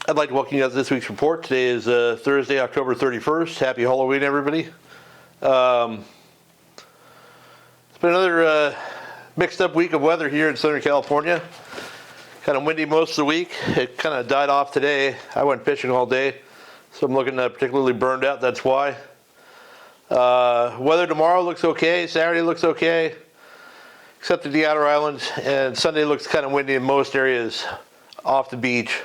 I'd like to welcome you guys to this week's report. Today is Thursday, October 31st. Happy Halloween, everybody. It's been another mixed up week of weather here in Southern California. Kind of windy most of the week. It kind of died off today. I went fishing all day, so I'm looking particularly burned out. That's why. Weather tomorrow looks okay. Saturday looks okay, except at the outer islands. And Sunday looks kind of windy in most areas off the beach.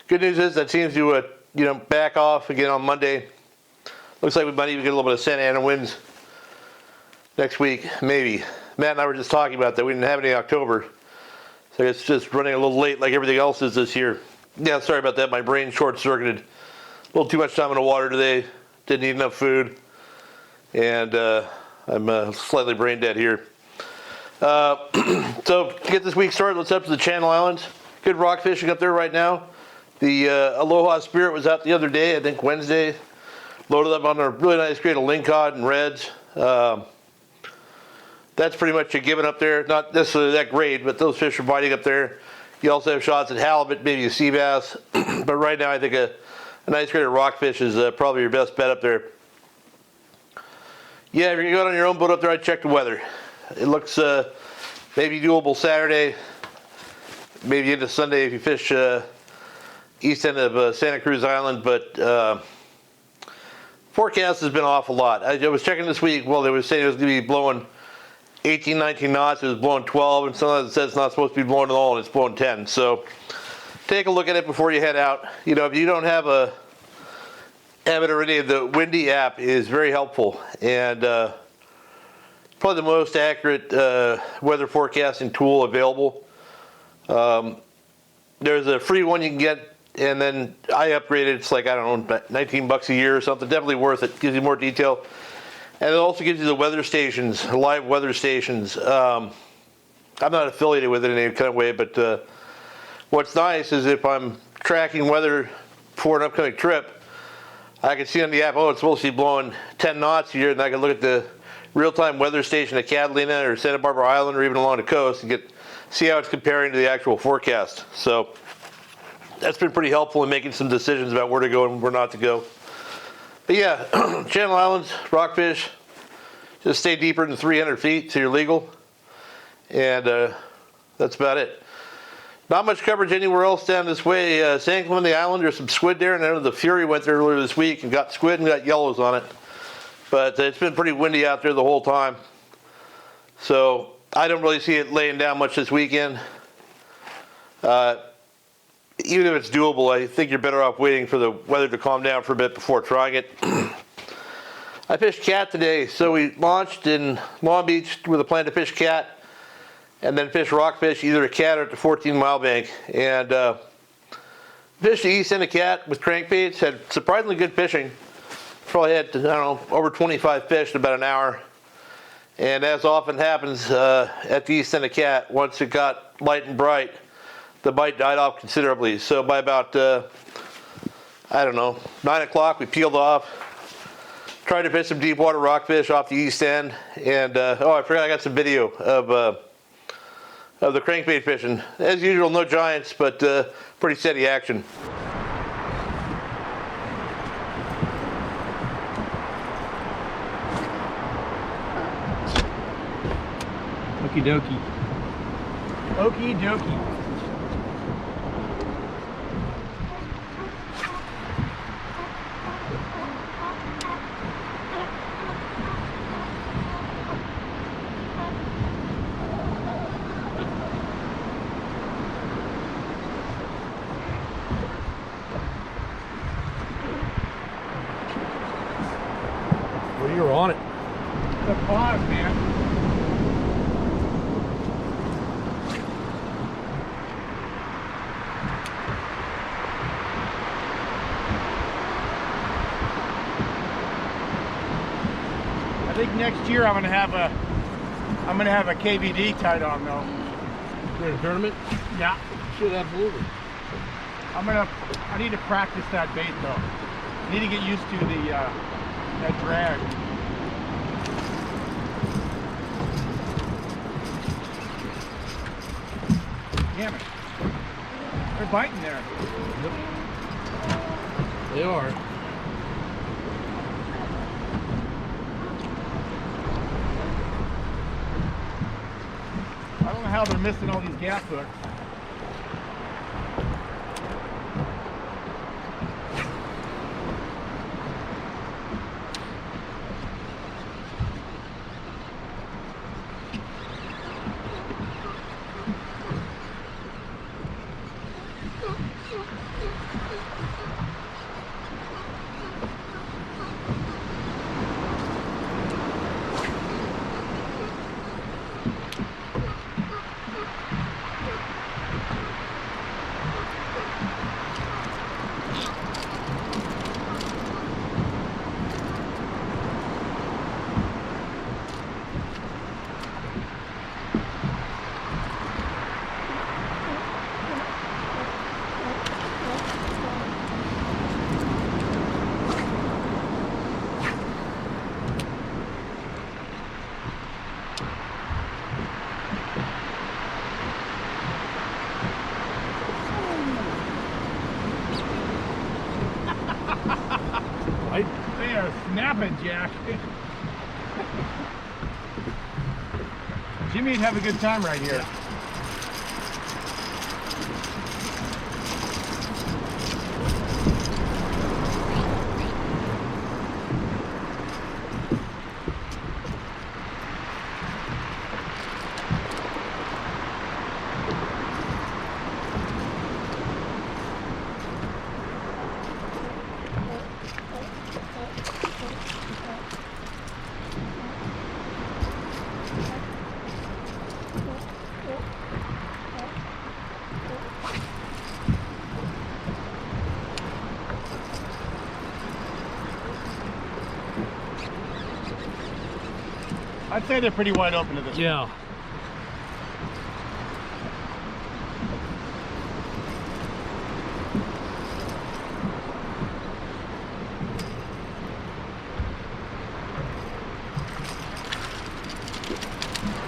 Good news is that seems to back off again on Monday. Looks like we might even get a little bit of Santa Ana winds next week, maybe. Matt and I were just talking about that. We didn't have any October, so it's just running a little late like everything else is this year. Yeah, sorry about that. My brain short-circuited. A little too much time in the water today. Didn't eat enough food, and I'm slightly brain dead here. So to get this week started, let's head up to the Channel Islands. Good rock fishing up there right now. The Aloha Spirit was out the other day, I think Wednesday. Loaded up on a really nice grade of lingcod and reds. That's pretty much a given up there. Not necessarily that grade, but those fish are biting up there. You also have shots at halibut, maybe a sea bass. But right now I think a nice grade of rockfish is probably your best bet up there. Yeah, if you're going to go out on your own boat up there, I'd check the weather. It looks maybe doable Saturday, maybe into Sunday if you fish east end of Santa Cruz Island, but forecast has been off a lot. I was checking this week. Well, they were saying it was going to be blowing 18, 19 knots. It was blowing 12, and some of it says it's not supposed to be blowing at all, and it's blowing 10. So take a look at it before you head out. You know, if you don't have it already, the Windy app is very helpful, and probably the most accurate weather forecasting tool available. There's a free one you can get, and then I upgraded. It's like, I don't know, $19 a year or something. Definitely worth it. Gives you more detail. And it also gives you the weather stations, live weather stations. I'm not affiliated with it in any kind of way, but what's nice is if I'm tracking weather for an upcoming trip, I can see on the app, oh, it's supposed to be blowing 10 knots here, and I can look at the real-time weather station at Catalina or Santa Barbara Island or even along the coast and see how it's comparing to the actual forecast. So that's been pretty helpful in making some decisions about where to go and where not to go. But yeah, Channel Islands, rockfish, just stay deeper than 300 feet so you're legal. And that's about it. Not much coverage anywhere else down this way. San Clemente Island, there's some squid there, and I know the Fury went there earlier this week and got squid and got yellows on it. But it's been pretty windy out there the whole time. So I don't really see it laying down much this weekend. Even if it's doable, I think you're better off waiting for the weather to calm down for a bit before trying it. I fished cat today, so we launched in Long Beach with a plan to fish cat and then fish rockfish, either a cat or at the 14-mile bank. And fished the east end of cat with crankbaits, had surprisingly good fishing. Probably had, I don't know, over 25 fish in about an hour. And as often happens at the east end of cat, once it got light and bright, the bite died off considerably. So by about, I don't know, 9 o'clock, we peeled off, tried to fish some deep water rockfish off the east end, and oh, I forgot I got some video of the crankbait fishing. As usual, no giants, but pretty steady action. Okie dokie. Okie dokie. Well, you're on it. The pause, man. I think next year I'm gonna have a KVD tied on though. You're in a tournament? Yeah. Should absolutely. I need to practice that bait though. I need to get used to the that drag. Damn it. They're biting there. Yep. They are. I don't know how they're missing all these gaff hooks. They are snapping, Jack. Jimmy'd have a good time right here. I'd say they're pretty wide open to this. Yeah.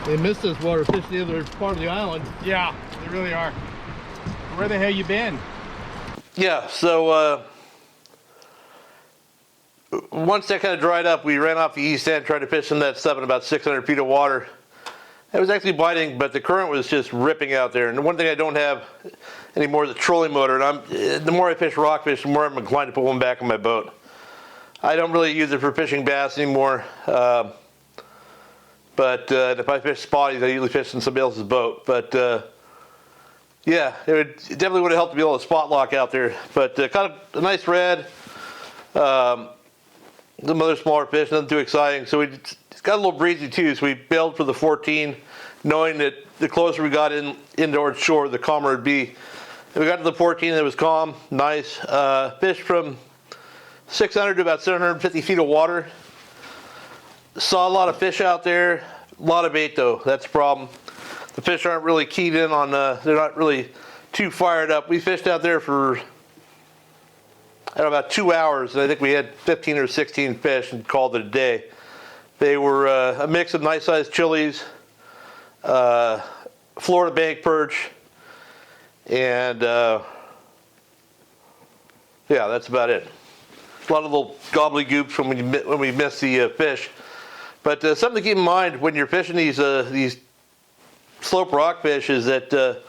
They missed this water fish the other part of the island. Yeah, they really are. Where the hell you been? Yeah, so once that kind of dried up, we ran off the east end, tried to fish in that stuff in about 600 feet of water. It was actually biting, but the current was just ripping out there. And the one thing I don't have anymore is a trolling motor. And the more I fish rockfish, the more I'm inclined to put one back on my boat. I don't really use it for fishing bass anymore. But if I fish spotties, I usually fish in somebody else's boat. But yeah, it definitely would have helped to be able to spot lock out there. But caught a nice red. Some other smaller fish, nothing too exciting. So it's got a little breezy too. So we bailed for the 14, knowing that the closer we got indoor shore, the calmer it'd be. And we got to the 14, and it was calm, nice. Fish from 600 to about 750 feet of water. Saw a lot of fish out there. A lot of bait though. That's the problem. The fish aren't really keyed in on. They're not really too fired up. We fished out there for about 2 hours, and I think we had 15 or 16 fish and called it a day. They were a mix of nice-sized chilies, Florida bank perch, and yeah, that's about it. A lot of little gobbledygooks when we miss the fish. But something to keep in mind when you're fishing these slope rockfish is that the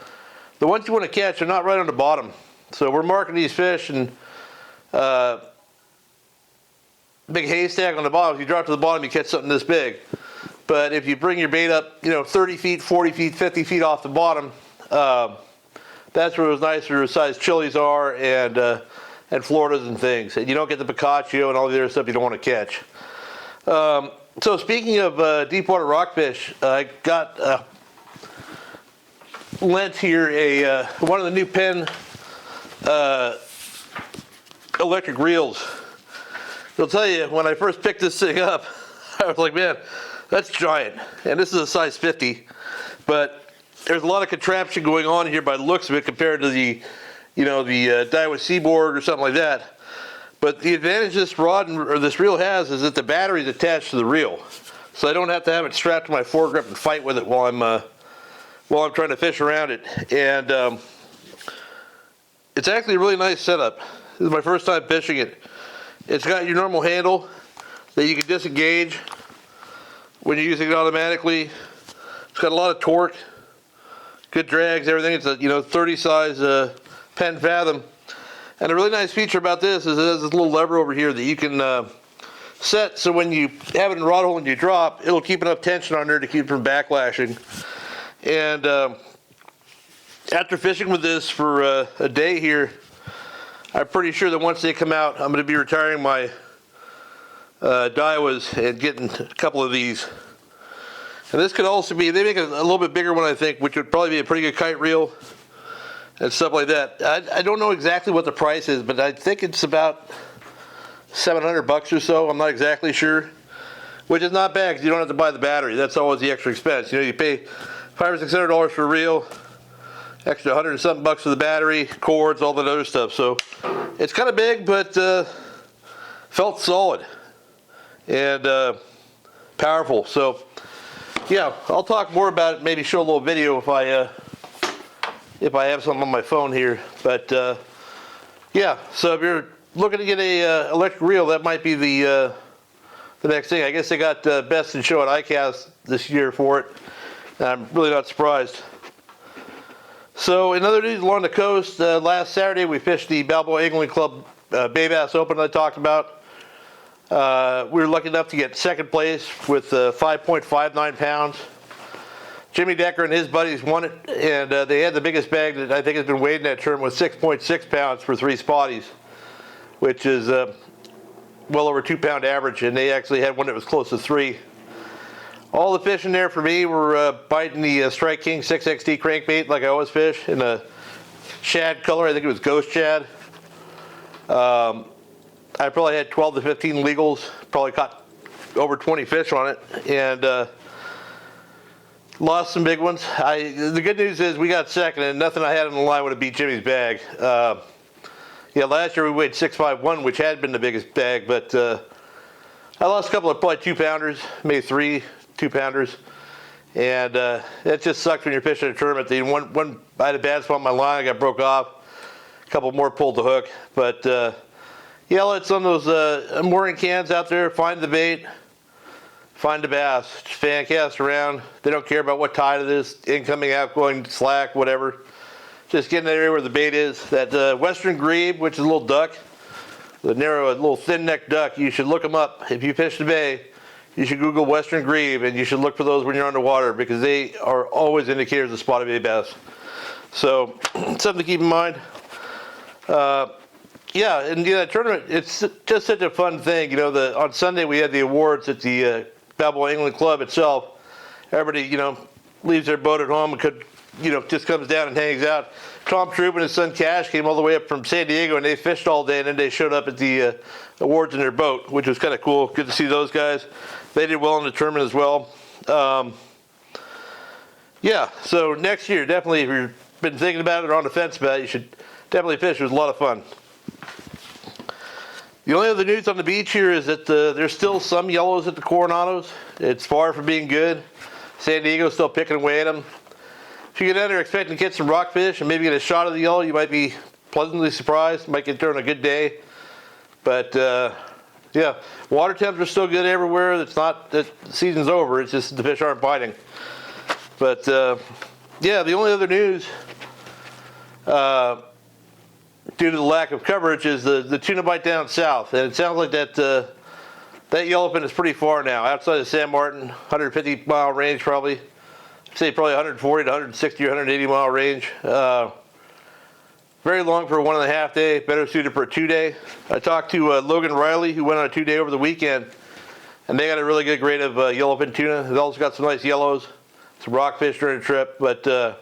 ones you want to catch are not right on the bottom. So we're marking these fish and big haystack on the bottom. If you drop to the bottom, you catch something this big. But if you bring your bait up, 30 feet, 40 feet, 50 feet off the bottom, that's where those nicer sized chilies are and Floridas and things. And you don't get the picacho and all the other stuff you don't want to catch. So speaking of deep water rockfish, I got lent here one of the new Penn electric reels. I'll tell you, when I first picked this thing up, I was like, man, that's giant. And this is a size 50, but there's a lot of contraption going on here by the looks of it compared to the Daiwa Seaboard or something like that. But the advantage this rod or this reel has is that the battery is attached to the reel, so I don't have to have it strapped to my foregrip and fight with it while I'm trying to fish around it. And it's actually a really nice setup. This is my first time fishing it. It's got your normal handle that you can disengage when you're using it automatically. It's got a lot of torque, good drags, everything. It's a 30 size Penn Fathom. And a really nice feature about this is it has this little lever over here that you can set so when you have it in the rod hole and you drop, it'll keep enough tension on there to keep it from backlashing. And after fishing with this for a day here, I'm pretty sure that once they come out, I'm going to be retiring my Daiwas and getting a couple of these. And this could also be, they make a little bit bigger one, I think, which would probably be a pretty good kite reel and stuff like that. I don't know exactly what the price is, but I think it's about $700 or so. I'm not exactly sure, which is not bad because you don't have to buy the battery. That's always the extra expense. You pay $500 or $600 for a reel, extra $100 and something bucks for the battery, cords, all that other stuff. So it's kind of big, but felt solid and powerful. So yeah, I'll talk more about it. Maybe show a little video if I have something on my phone here. But yeah, so if you're looking to get a electric reel, that might be the next thing. I guess they got Best in Show at ICAST this year for it. And I'm really not surprised. So in other news along the coast, last Saturday we fished the Balboa Angling Club Bay Bass Open I talked about. We were lucky enough to get second place with 5.59 pounds. Jimmy Decker and his buddies won it, and they had the biggest bag that I think has been weighed in that tournament with 6.6 pounds for 3 spotties, which is well over 2 pound average, and they actually had one that was close to 3. All the fish in there for me were biting the Strike King 6XD crankbait like I always fish in a shad color. I think it was ghost shad. I probably had 12 to 15 legals, probably caught over 20 fish on it, and lost some big ones. The good news is we got second, and nothing I had on the line would have beat Jimmy's bag. Yeah, last year we weighed 651, which had been the biggest bag, but I lost a couple of probably 2-pounders, maybe 3 2-pounders, and it just sucks when you're fishing a tournament. I had a bad spot on my line, I got broke off. A couple more pulled the hook, but yeah, let's on those mooring cans out there, find the bait, find the bass, just fan cast around. They don't care about what tide it is, incoming, outgoing, slack, whatever. Just get in that area where the bait is. That western grebe, which is a little duck, the narrow, little thin-necked duck, you should look them up. If you fish the bay, you should Google western grebe, and you should look for those when you're underwater because they are always indicators of spotted bay bass. So, something to keep in mind. Yeah, and that tournament, it's just such a fun thing. On Sunday we had the awards at the Balboa Angling Club itself. Everybody, leaves their boat at home and just comes down and hangs out. Tom Troop and his son Cash came all the way up from San Diego, and they fished all day, and then they showed up at the awards in their boat, which was kind of cool. Good to see those guys. They did well in the tournament as well. Yeah, so next year, definitely, if you've been thinking about it or on the fence about it, you should definitely fish. It was a lot of fun. The only other news on the beach here is that there's still some yellows at the Coronados. It's far from being good. San Diego's still picking away at them. If you get down there expecting to get some rockfish and maybe get a shot of the yellow, you might be pleasantly surprised. Might get there on a good day. But yeah, water temps are still good everywhere. It's not that the season's over. It's just the fish aren't biting. But yeah, the only other news due to the lack of coverage is the tuna bite down south, and it sounds like that yellowfin is pretty far now, outside of San Martin, 150 mile range probably. I'd say probably 140 to 160 or 180 mile range. Very long for a 1.5 day, better suited for a 2-day. I talked to Logan Riley, who went on a 2-day over the weekend, and they got a really good grade of yellowfin tuna. They also got some nice yellows, some rockfish during the trip, but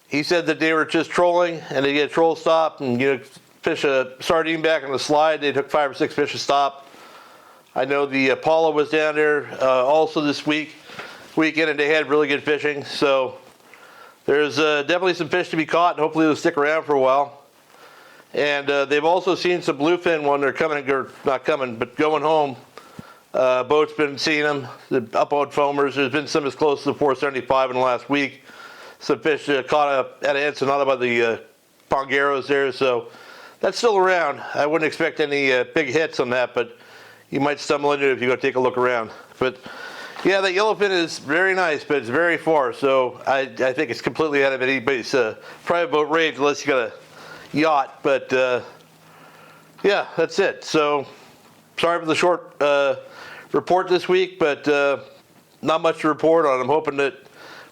he said that they were just trolling, and they get a troll stop and fish a sardine back on the slide. They took 5 or 6 fish to stop. I know the Apollo was down there also this weekend, and they had really good fishing. So there's definitely some fish to be caught, and hopefully they'll stick around for a while. And they've also seen some bluefin when they're coming, or not coming, but going home. Boats been seeing them, the upboat foamers. There's been some as close to 475 in the last week. Some fish caught up at Ensenada by the Pongueros there, so that's still around. I wouldn't expect any big hits on that, but you might stumble into it if you go take a look around. But yeah, that yellowfin is very nice, but it's very far, so I think it's completely out of anybody's private boat range unless you got a yacht. But yeah, that's it. So sorry for the short report this week, but not much to report on. I'm hoping that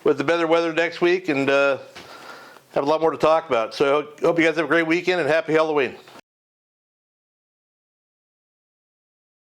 with the better weather next week and have a lot more to talk about. So hope you guys have a great weekend and happy Halloween.